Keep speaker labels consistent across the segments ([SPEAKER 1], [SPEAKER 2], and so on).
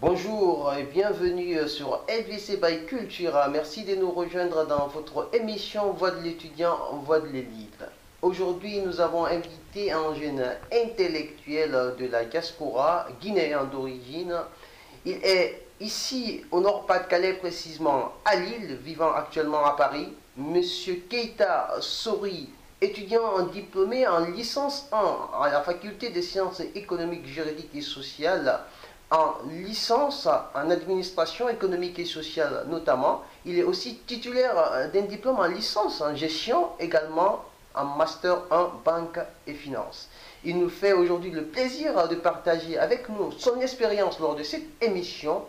[SPEAKER 1] Bonjour et bienvenue sur LVC by Cultura. Merci de nous rejoindre dans votre émission Voix de l'étudiant, Voix de l'élite. Aujourd'hui, nous avons invité un jeune intellectuel de la diaspora guinéen d'origine. Il est ici au Nord-Pas-de-Calais, précisément à Lille, vivant actuellement à Paris. Monsieur Keita Sori, étudiant diplômé en licence 1 à la faculté des sciences économiques, juridiques et sociales, en licence en administration économique et sociale notamment. Il est aussi titulaire d'un diplôme en licence en gestion, également en master 1 banque et finance. Il nous fait aujourd'hui le plaisir de partager avec nous son expérience lors de cette émission,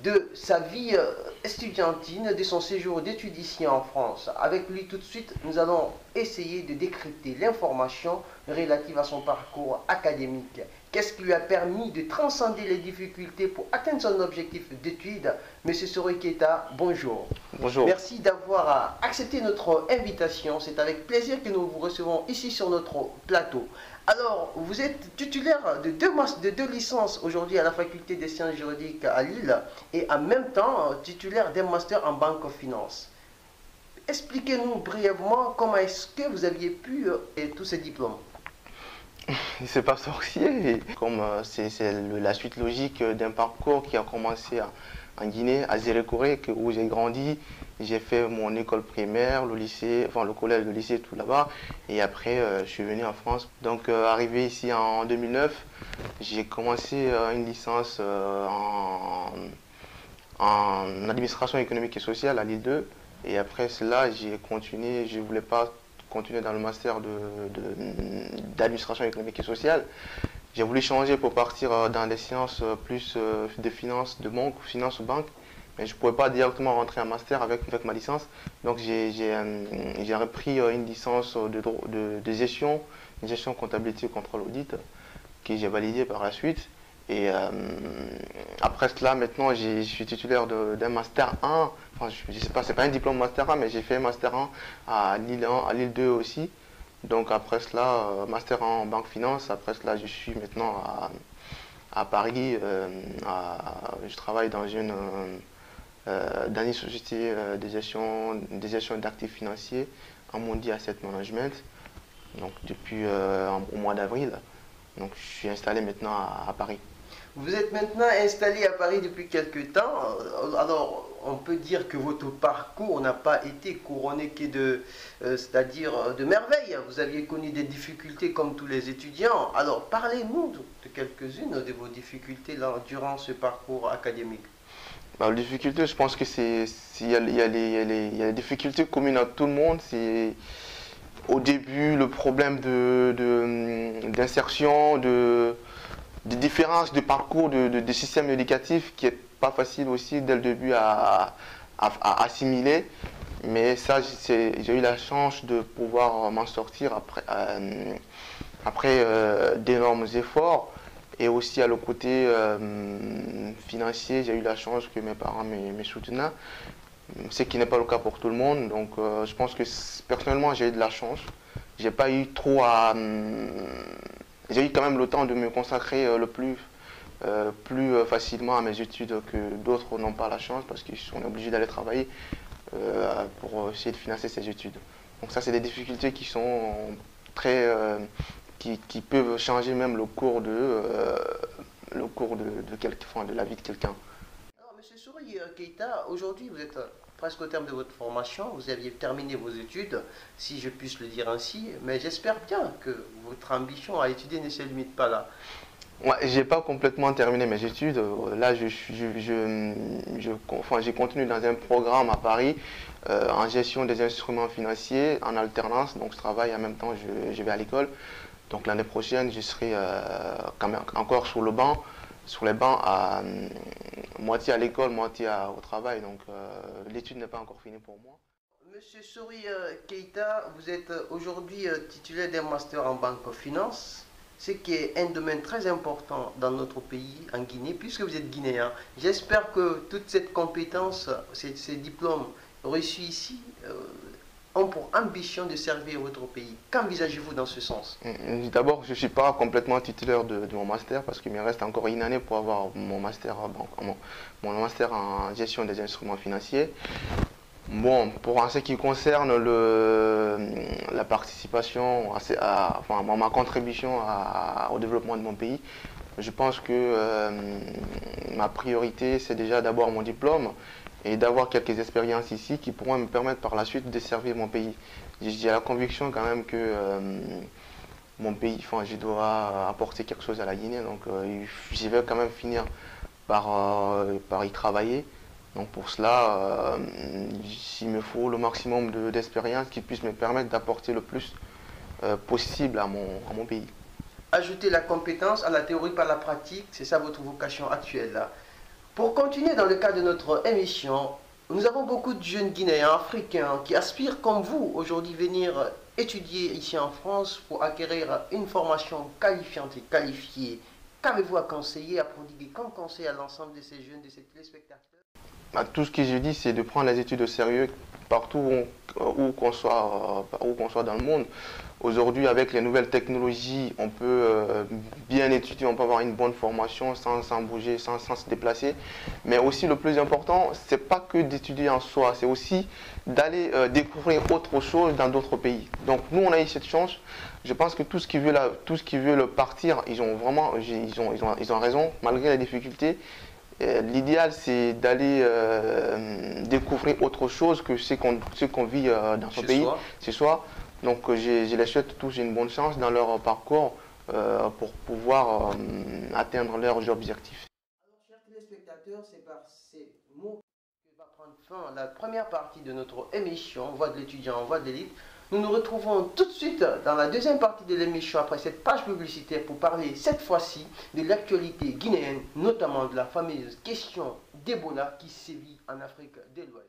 [SPEAKER 1] de sa vie estudiantine, de son séjour d'études ici en France. Avec lui tout de suite, nous allons essayer de décrypter l'information relative à son parcours académique. Qu'est-ce qui lui a permis de transcender les difficultés pour atteindre son objectif d'études? Monsieur Sori Keita, bonjour.
[SPEAKER 2] Bonjour.
[SPEAKER 1] Merci d'avoir accepté notre invitation. C'est avec plaisir que nous vous recevons ici sur notre plateau. Alors, vous êtes titulaire de deux licences aujourd'hui à la faculté des sciences juridiques à Lille et en même temps titulaire d'un master en banque finance. Expliquez-nous brièvement comment est-ce que vous aviez pu tous ces diplômes.
[SPEAKER 2] C'est pas sorcier, comme c'est la suite logique d'un parcours qui a commencé en Guinée, à Zérékoré, où j'ai grandi. J'ai fait mon école primaire, le lycée, enfin le collège, le lycée, tout là-bas. Et après, je suis venu en France. Donc, arrivé ici en 2009, j'ai commencé une licence en administration économique et sociale à Lille 2. Et après cela, j'ai continué, je ne voulais pas continuer dans le master d'administration économique et sociale. J'ai voulu changer pour partir dans des sciences plus de finance, de banque, finance ou banque, mais je ne pouvais pas directement rentrer en master avec ma licence. Donc j'ai repris une licence de gestion, une gestion comptabilité, contrôle audit, que j'ai validée par la suite. Et après cela, maintenant, je suis titulaire d'un Master 1. Enfin, je sais pas, c'est pas un diplôme Master 1, mais j'ai fait un Master 1 à Lille 1, à Lille 2 aussi. Donc après cela, Master 1 en banque finance. Après cela, je suis maintenant à Paris. Je travaille dans une société de gestion d'actifs financiers, Amundi Asset Management. Donc depuis au mois d'avril. Donc je suis installé maintenant à Paris.
[SPEAKER 1] Vous êtes maintenant installé à Paris depuis quelques temps. Alors, on peut dire que votre parcours n'a pas été couronné que c'est-à-dire de merveilles. Vous aviez connu des difficultés comme tous les étudiants. Alors, parlez-nous de quelques-unes de vos difficultés là, durant ce parcours académique.
[SPEAKER 2] Les difficultés, je pense que il y a les difficultés communes à tout le monde. C'est au début le problème d'insertion, des différences de parcours de système éducatif qui n'est pas facile aussi dès le début à assimiler. Mais ça, j'ai eu la chance de pouvoir m'en sortir après d'énormes efforts. Et aussi à le côté financier, j'ai eu la chance que mes parents me soutenaient. Ce qui n'est pas le cas pour tout le monde. Donc je pense que personnellement, j'ai eu de la chance. J'ai pas eu trop à... J'ai eu quand même le temps de me consacrer le plus facilement à mes études que d'autres n'ont pas la chance parce qu'ils sont obligés d'aller travailler pour essayer de financer ces études. Donc ça, c'est des difficultés qui sont très... qui peuvent changer même le cours de la vie de quelqu'un.
[SPEAKER 1] Alors, Monsieur Sori Keita, aujourd'hui, vous êtes presque au terme de votre formation, vous aviez terminé vos études, si je puisse le dire ainsi, mais j'espère bien que votre ambition à étudier ne se limite pas là.
[SPEAKER 2] Ouais, j'ai pas complètement terminé mes études. Là, j'ai continué dans un programme à Paris en gestion des instruments financiers en alternance. Donc, je travaille en même temps, je vais à l'école. Donc, l'année prochaine, je serai quand même encore sur les bancs, à moitié à l'école, moitié au travail. Donc, l'étude n'est pas encore finie pour moi.
[SPEAKER 1] Monsieur Sori Keita, vous êtes aujourd'hui titulaire d'un master en banque finance, ce qui est un domaine très important dans notre pays, en Guinée, puisque vous êtes guinéen. J'espère que toute cette compétence, ces diplômes reçus ici, ont pour ambition de servir votre pays. Qu'envisagez-vous dans ce sens?
[SPEAKER 2] D'abord, je ne suis pas complètement titulaire de mon master parce qu'il me reste encore une année pour avoir mon master, mon master en gestion des instruments financiers. Bon, pour en ce qui concerne la participation, enfin, ma contribution au développement de mon pays, je pense que ma priorité, c'est déjà d'abord mon diplôme et d'avoir quelques expériences ici qui pourront me permettre par la suite de servir mon pays. J'ai la conviction quand même que mon pays, enfin, je dois apporter quelque chose à la Guinée, donc je vais quand même finir par y travailler. Donc pour cela, il me faut le maximum d'expérience qui puisse me permettre d'apporter le plus possible à mon pays.
[SPEAKER 1] Ajouter la compétence à la théorie par la pratique, c'est ça votre vocation actuelle là. Pour continuer dans le cadre de notre émission, nous avons beaucoup de jeunes Guinéens, Africains qui aspirent comme vous aujourd'hui venir étudier ici en France pour acquérir une formation qualifiante et qualifiée. Qu'avez-vous à conseiller, à prodiguer comme conseil à l'ensemble de ces jeunes, de ces téléspectateurs?
[SPEAKER 2] Tout ce que je dis, c'est de prendre les études au sérieux partout où qu'on soit dans le monde. Aujourd'hui, avec les nouvelles technologies, on peut bien étudier, on peut avoir une bonne formation sans bouger, sans se déplacer. Mais aussi, le plus important, c'est pas que d'étudier en soi, c'est aussi d'aller découvrir autre chose dans d'autres pays. Donc, nous, on a eu cette chance. Je pense que tous ceux qui veulent partir, ils ont raison, malgré les difficultés. L'idéal, c'est d'aller découvrir autre chose que ce qu'on vit dans son pays, chez soi. Donc, je les souhaite tous une bonne chance dans leur parcours pour pouvoir atteindre leurs objectifs.
[SPEAKER 1] Alors, chers téléspectateurs, c'est par ces mots que va prendre fin la première partie de notre émission Voix de l'étudiant, Voix de l'élite. Nous nous retrouvons tout de suite dans la deuxième partie de l'émission après cette page publicitaire pour parler cette fois-ci de l'actualité guinéenne, notamment de la fameuse question d'Ebola qui sévit en Afrique de l'Ouest.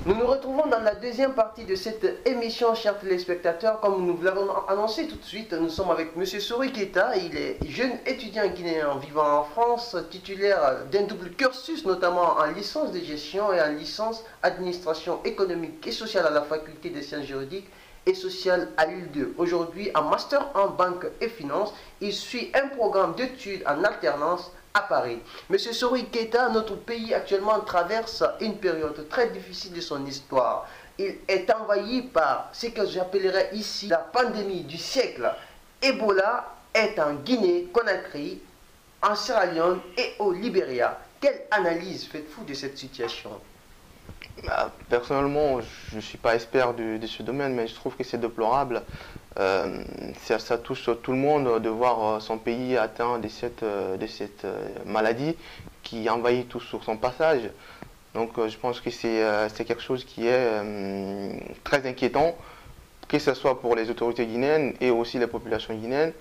[SPEAKER 1] Nous nous retrouvons dans la deuxième partie de cette émission, chers téléspectateurs. Comme nous vous l'avons annoncé tout de suite, nous sommes avec M. Sori Keita. Il est jeune étudiant guinéen vivant en France, titulaire d'un double cursus, notamment en licence de gestion et en licence administration économique et sociale à la faculté des sciences juridiques et sociales à Lille 2. Aujourd'hui, en master en banque et finance, il suit un programme d'études en alternance à Paris. Monsieur Sori Keita, notre pays actuellement traverse une période très difficile de son histoire. Il est envahi par ce que j'appellerais ici la pandémie du siècle. Ebola est en Guinée-Conakry, en Sierra Leone et au Libéria. Quelle analyse faites-vous de cette situation?
[SPEAKER 2] Personnellement, je ne suis pas expert de ce domaine, mais je trouve que c'est déplorable. Ça touche tout le monde de voir son pays atteint de cette maladie qui envahit tout sur son passage. Donc je pense que c'est quelque chose qui est très inquiétant, que ce soit pour les autorités guinéennes et aussi les populations guinéennes.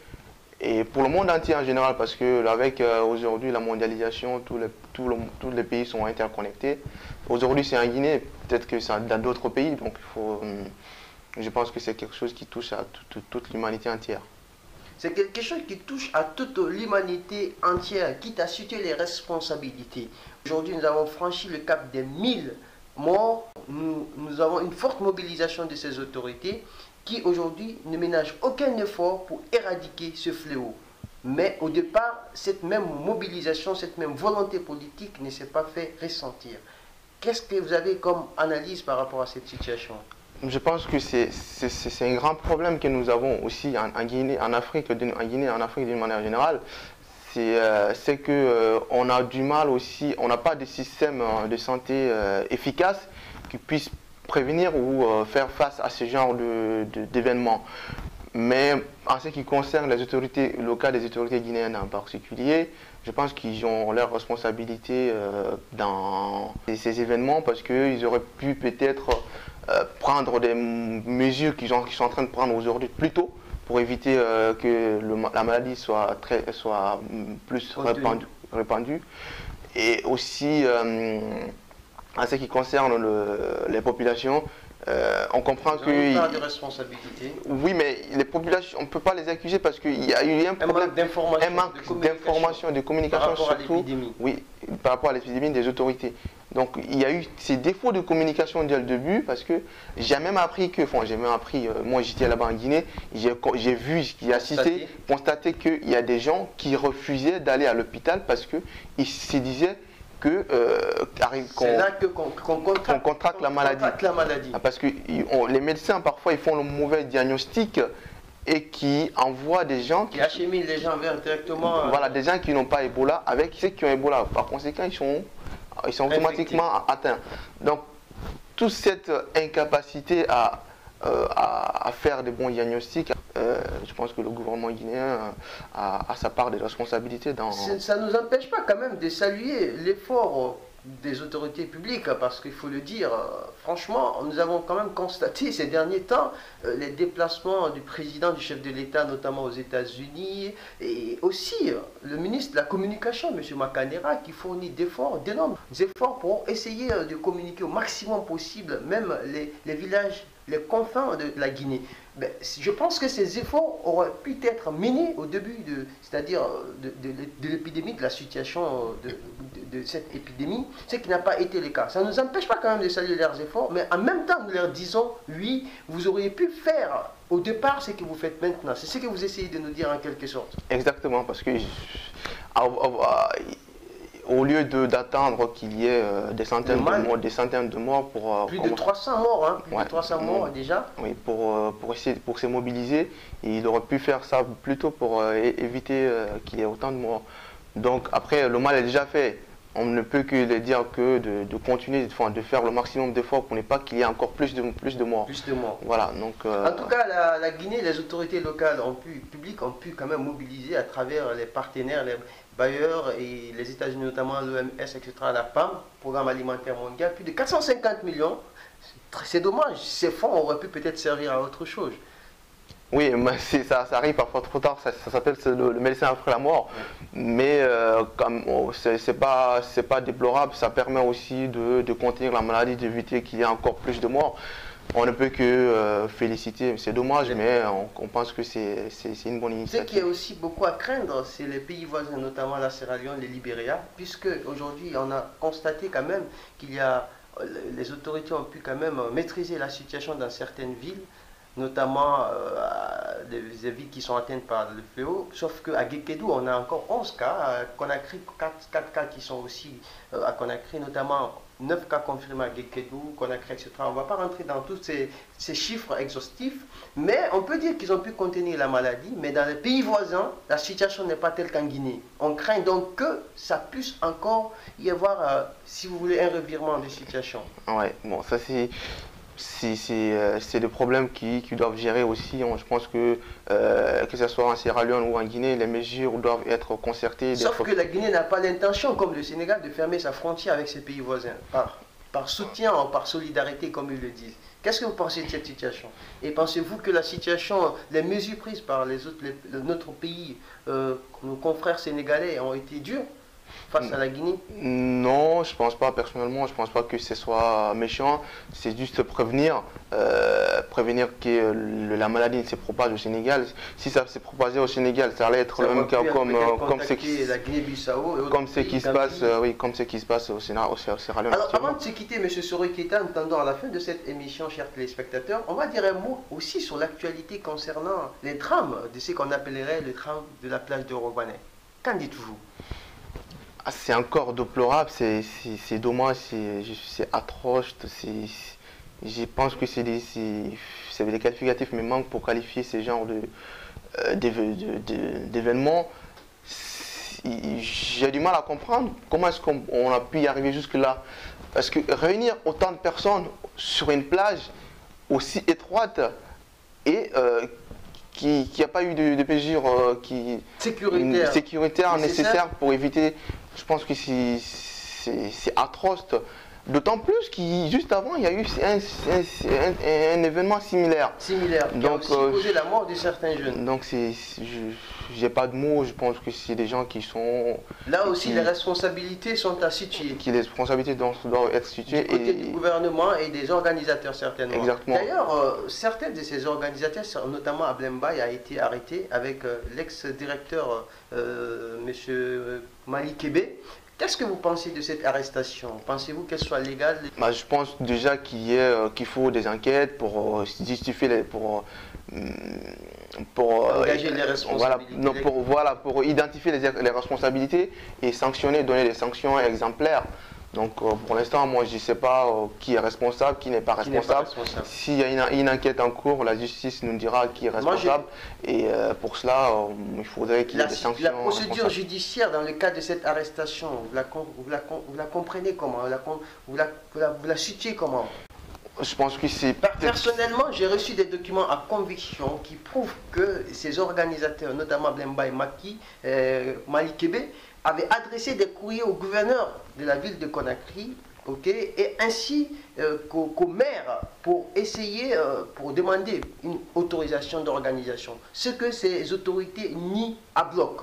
[SPEAKER 2] Et pour le monde entier en général, parce que avec aujourd'hui la mondialisation, tous les pays sont interconnectés. Aujourd'hui c'est en Guinée, peut-être que c'est dans d'autres pays, donc je pense que c'est quelque chose qui touche à toute l'humanité entière.
[SPEAKER 1] C'est quelque chose qui touche à toute l'humanité entière, quitte à situer les responsabilités. Aujourd'hui, nous avons franchi le cap des 1000 morts. Nous avons une forte mobilisation de ces autorités qui aujourd'hui ne ménagent aucun effort pour éradiquer ce fléau. Mais au départ, cette même mobilisation, cette même volonté politique ne s'est pas fait ressentir. Qu'est-ce que vous avez comme analyse par rapport à cette situation?
[SPEAKER 2] Je pense que c'est un grand problème que nous avons aussi en Guinée, en Afrique d'une manière générale. C'est qu'on a du mal aussi, on n'a pas de système de santé efficace qui puisse prévenir ou faire face à ce genre d'événements. Mais en ce qui concerne les autorités locales, les autorités guinéennes en particulier, je pense qu'ils ont leur responsabilité dans ces événements parce qu'ils auraient pu peut-être prendre des mesures qu'ils sont en train de prendre aujourd'hui plus tôt pour éviter que la maladie soit plus répandue. Et aussi, en ce qui concerne les populations, on comprend que...
[SPEAKER 1] Ils ont une part de responsabilité.
[SPEAKER 2] Oui, mais les populations, on ne peut pas les accuser parce qu'il y a eu un problème d'information, de communication surtout. Oui, par rapport à l'épidémie des autorités. Donc il y a eu ces défauts de communication dès le début parce que j'ai même appris que, moi j'étais là-bas en Guinée, j'ai vu, constaté qu'il y a des gens qui refusaient d'aller à l'hôpital parce qu'ils se disaient qu'on contracte la maladie. Parce que les médecins parfois ils font le mauvais diagnostic et qui envoient des gens
[SPEAKER 1] qui acheminent les gens vers directement.
[SPEAKER 2] Voilà, des gens qui n'ont pas Ebola avec ceux qui ont Ebola. Par conséquent, ils sont automatiquement atteints. Donc, toute cette incapacité à faire des bons diagnostics, je pense que le gouvernement guinéen a sa part de responsabilité dans...
[SPEAKER 1] Ça ne nous empêche pas quand même de saluer l'effort des autorités publiques, parce qu'il faut le dire, franchement, nous avons quand même constaté ces derniers temps les déplacements du président, du chef de l'État, notamment aux États-Unis, et aussi le ministre de la Communication, M. Makanera, qui fournit d'énormes efforts pour essayer de communiquer au maximum possible, même les villages, les confins de la Guinée. Ben, je pense que ces efforts auraient pu être menés au début c'est-à-dire de l'épidémie, de la situation de cette épidémie, ce qui n'a pas été le cas. Ça ne nous empêche pas quand même de saluer leurs efforts, mais en même temps nous leur disons, oui, vous auriez pu faire au départ ce que vous faites maintenant. C'est ce que vous essayez de nous dire en quelque sorte.
[SPEAKER 2] Exactement, parce que au lieu d'attendre qu'il y ait des centaines de morts pour...
[SPEAKER 1] plus de 300 morts, hein, plus de 300 morts déjà.
[SPEAKER 2] Oui, pour se mobiliser, il aurait pu faire ça plus tôt pour éviter qu'il y ait autant de morts. Donc après, le mal est déjà fait. On ne peut que les dire que de continuer, de faire le maximum d'efforts pour ne pas qu'il y ait encore plus de morts.
[SPEAKER 1] Plus de morts.
[SPEAKER 2] Voilà, donc,
[SPEAKER 1] en tout cas, la Guinée, les autorités locales publiques ont pu quand même mobiliser à travers les partenaires, les bailleurs et les États-Unis, notamment l'OMS, etc., la PAM, Programme alimentaire mondial, plus de 450 millions. C'est dommage, ces fonds auraient pu peut-être servir à autre chose.
[SPEAKER 2] Oui, mais ça arrive parfois trop tard, ça s'appelle le médecin après la mort. Mais c'est pas déplorable, ça permet aussi de contenir la maladie, d'éviter qu'il y ait encore plus de morts. On ne peut que féliciter, c'est dommage, mais on pense que c'est une bonne initiative.
[SPEAKER 1] Ce qui est aussi beaucoup à craindre, c'est les pays voisins, notamment la Sierra Leone, le Libéria, puisque aujourd'hui on a constaté quand même les autorités ont pu quand même maîtriser la situation dans certaines villes, notamment des villes qui sont atteintes par le fléau, sauf qu'à Guékédou, on a encore 11 cas, à Conakry, 4 cas qui sont aussi à Conakry, notamment 9 cas confirmés à Guékédou, Conakry, etc. On ne va pas rentrer dans tous ces chiffres exhaustifs, mais on peut dire qu'ils ont pu contenir la maladie, mais dans les pays voisins, la situation n'est pas telle qu'en Guinée. On craint donc que ça puisse encore y avoir, si vous voulez, un revirement de situation.
[SPEAKER 2] Ouais, bon, ça c'est des problèmes qui doivent gérer aussi. Je pense que ce soit en Sierra Leone ou en Guinée, les mesures doivent être concertées.
[SPEAKER 1] Sauf que la Guinée n'a pas l'intention, comme le Sénégal, de fermer sa frontière avec ses pays voisins, par soutien ou par solidarité, comme ils le disent. Qu'est-ce que vous pensez de cette situation? Et pensez-vous que la situation, les mesures prises par notre pays, nos confrères sénégalais, ont été dures face à la Guinée?
[SPEAKER 2] Non, je pense pas, personnellement, je pense pas que ce soit méchant. C'est juste prévenir que la maladie ne se propage au Sénégal. Si ça s'est propagé au Sénégal, ça allait être le même cas comme ce qui se passe au Sierra Leone.
[SPEAKER 1] Alors avant de se quitter, M. Soro Keita, nous tendons à la fin de cette émission, chers téléspectateurs, on va dire un mot aussi sur l'actualité concernant les drames de ce qu'on appellerait le drame de la plage de Robanet. Qu'en dites-vous?
[SPEAKER 2] C'est encore déplorable, c'est dommage, c'est atroce, je pense que c'est des qualificatifs me manquent pour qualifier ce genre d'événements. J'ai du mal à comprendre comment est-ce qu'on a pu y arriver jusque-là. Parce que réunir autant de personnes sur une plage aussi étroite et qu'il n'y a pas eu de mesures sécuritaires nécessaires pour éviter. Je pense que c'est atroce D'autant plus qu'il juste avant, il y a eu un événement similaire.
[SPEAKER 1] Similaire, qui a aussi causé la mort de certains jeunes.
[SPEAKER 2] Donc j'ai pas de mots, je pense que c'est des gens qui sont...
[SPEAKER 1] Là aussi, les responsabilités sont à situer.
[SPEAKER 2] Les responsabilités doivent être situées.
[SPEAKER 1] Du côté du gouvernement et des organisateurs certainement.
[SPEAKER 2] Exactement.
[SPEAKER 1] D'ailleurs, certains de ces organisateurs, notamment Ablembaye, a été arrêté avec l'ex-directeur M. Mali Kébé. Qu'est-ce que vous pensez de cette arrestation? Pensez-vous qu'elle soit légale?
[SPEAKER 2] Je pense déjà qu'il faut des enquêtes pour justifier, pour
[SPEAKER 1] engager les responsabilités.
[SPEAKER 2] Pour identifier les responsabilités et sanctionner, donner des sanctions exemplaires. Donc pour l'instant, moi je ne sais pas qui est responsable, qui n'est pas responsable. S'il y a une enquête en cours, la justice nous dira qui est responsable. Et pour cela, il faudrait qu'il y ait des sanctions.
[SPEAKER 1] La procédure judiciaire dans le cadre de cette arrestation, vous la comprenez comment? Vous la situez comment?
[SPEAKER 2] Je pense que c'est...
[SPEAKER 1] Personnellement, j'ai reçu des documents à conviction qui prouvent que ces organisateurs, notamment Ablembaye Mali Kébé, avaient adressé des courriers au gouverneur de la ville de Conakry, et ainsi qu'au maire pour essayer, pour demander une autorisation d'organisation. Ce que ces autorités nient à bloc.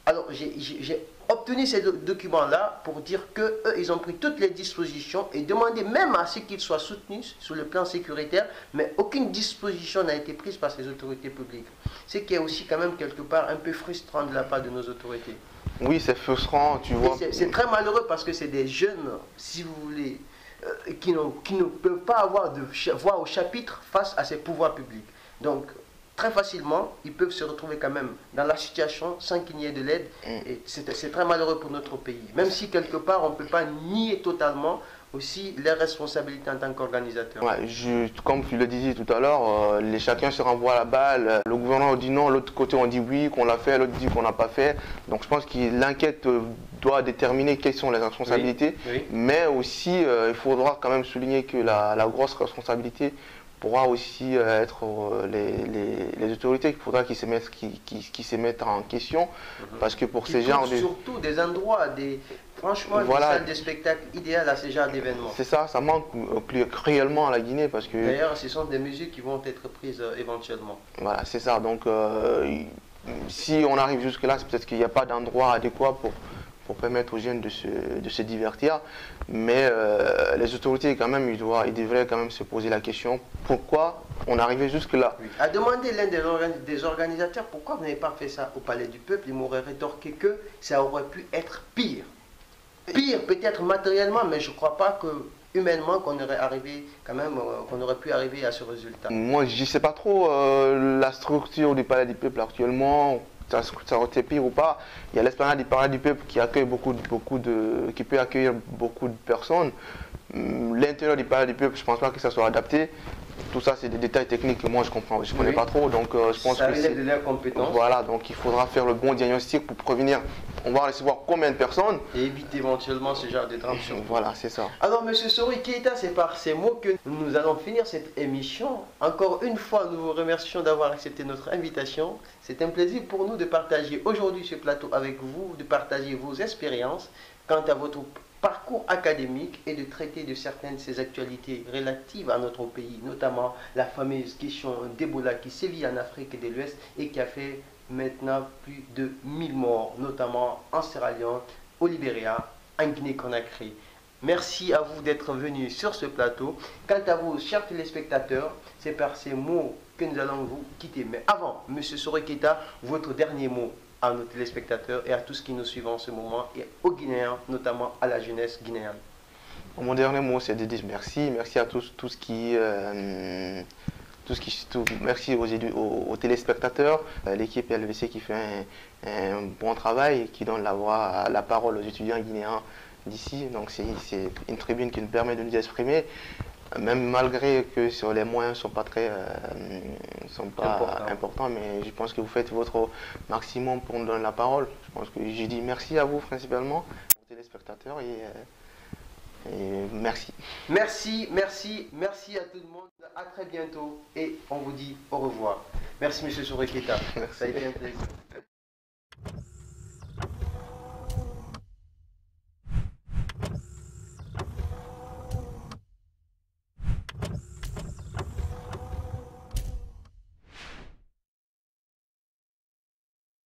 [SPEAKER 1] Alors j'ai obtenu ces documents-là pour dire qu'eux, ils ont pris toutes les dispositions et demandé même à ce qu'ils soient soutenus sur le plan sécuritaire, mais aucune disposition n'a été prise par ces autorités publiques. Ce qui est aussi quand même quelque part un peu frustrant de la part de nos autorités.
[SPEAKER 2] Oui, c'est frustrant, tu vois.
[SPEAKER 1] C'est très malheureux parce que c'est des jeunes, si vous voulez, qui ne peuvent pas avoir de voix au chapitre face à ces pouvoirs publics. Donc, très facilement, ils peuvent se retrouver quand même dans la situation sans qu'il n'y ait de l'aide. Et c'est très malheureux pour notre pays. Même si quelque part, on ne peut pas nier totalement aussi les responsabilités en tant qu'organisateur.
[SPEAKER 2] Ouais, comme tu le disais tout à l'heure, chacun se renvoie la balle. Le gouvernement dit non, l'autre côté on dit oui, qu'on l'a fait, l'autre dit qu'on n'a pas fait. Donc je pense que l'enquête doit déterminer quelles sont les responsabilités.
[SPEAKER 1] Oui.
[SPEAKER 2] Mais aussi, il faudra quand même souligner que la grosse responsabilité pourra aussi être les autorités. Il faudra qu'ils se mettent en question. Parce que pour ces genres de...
[SPEAKER 1] Surtout des endroits, franchement, des salles de spectacle idéales à ce genre d'événements.
[SPEAKER 2] C'est ça, ça manque cruellement à la Guinée parce que...
[SPEAKER 1] D'ailleurs, ce sont des mesures qui vont être prises éventuellement.
[SPEAKER 2] Voilà, c'est ça. Donc, si on arrive jusque-là, c'est peut-être qu'il n'y a pas d'endroit adéquat pour permettre aux jeunes de se divertir. Mais les autorités, quand même, ils devraient quand même se poser la question pourquoi on est arrivé jusque-là.
[SPEAKER 1] Oui. À demander l'un des organisateurs pourquoi vous n'avez pas fait ça au Palais du Peuple, il m'aurait rétorqué que ça aurait pu être pire. Pire peut-être matériellement, mais je ne crois pas que humainement qu'on aurait arrivé quand même, qu'on aurait pu arriver à ce résultat.
[SPEAKER 2] Moi, je ne sais pas trop la structure du Palais du Peuple actuellement. Ça aurait été pire ou pas. Il y a l'esplanade du Palais du Peuple qui accueille qui peut accueillir beaucoup de personnes. L'intérieur du Palais du Peuple, je ne pense pas que ça soit adapté. Tout ça, c'est des détails techniques que moi je connais pas trop. Donc je pense
[SPEAKER 1] ça
[SPEAKER 2] que
[SPEAKER 1] relève de leur compétence.
[SPEAKER 2] Voilà, donc il faudra faire le bon diagnostic pour prévenir. On va recevoir combien de personnes
[SPEAKER 1] et éviter éventuellement ce genre de drame.
[SPEAKER 2] Voilà, c'est ça.
[SPEAKER 1] Alors, Monsieur Sori Keita, c'est par ces mots que nous allons finir cette émission. Encore une fois, nous vous remercions d'avoir accepté notre invitation. C'est un plaisir pour nous de partager aujourd'hui ce plateau avec vous, de partager vos expériences quant à votre parcours académique et de traiter de certaines de ces actualités relatives à notre pays, notamment la fameuse question d'Ebola qui sévit en Afrique de l'Ouest et qui a fait maintenant plus de 1000 morts, notamment en Sierra Leone, au Libéria, en Guinée-Conakry. Merci à vous d'être venus sur ce plateau. Quant à vous, chers téléspectateurs, c'est par ces mots que nous allons vous quitter. Mais avant, M. Sori Keita, votre dernier mot à nos téléspectateurs et à tous qui nous suivent en ce moment et aux Guinéens, notamment à la jeunesse guinéenne.
[SPEAKER 2] Mon dernier mot, c'est de dire merci. Merci à merci aux téléspectateurs, l'équipe LVC qui fait un bon travail et qui donne la parole aux étudiants guinéens d'ici. Donc c'est une tribune qui nous permet de nous exprimer, même malgré que sur les moyens ne sont pas importants, mais je pense que vous faites votre maximum pour nous donner la parole. Je pense que je dis merci à vous principalement, aux téléspectateurs et merci.
[SPEAKER 1] Merci à tout le monde. À très bientôt et on vous dit au revoir. Merci, M. Sori Keita. Ça a été un plaisir.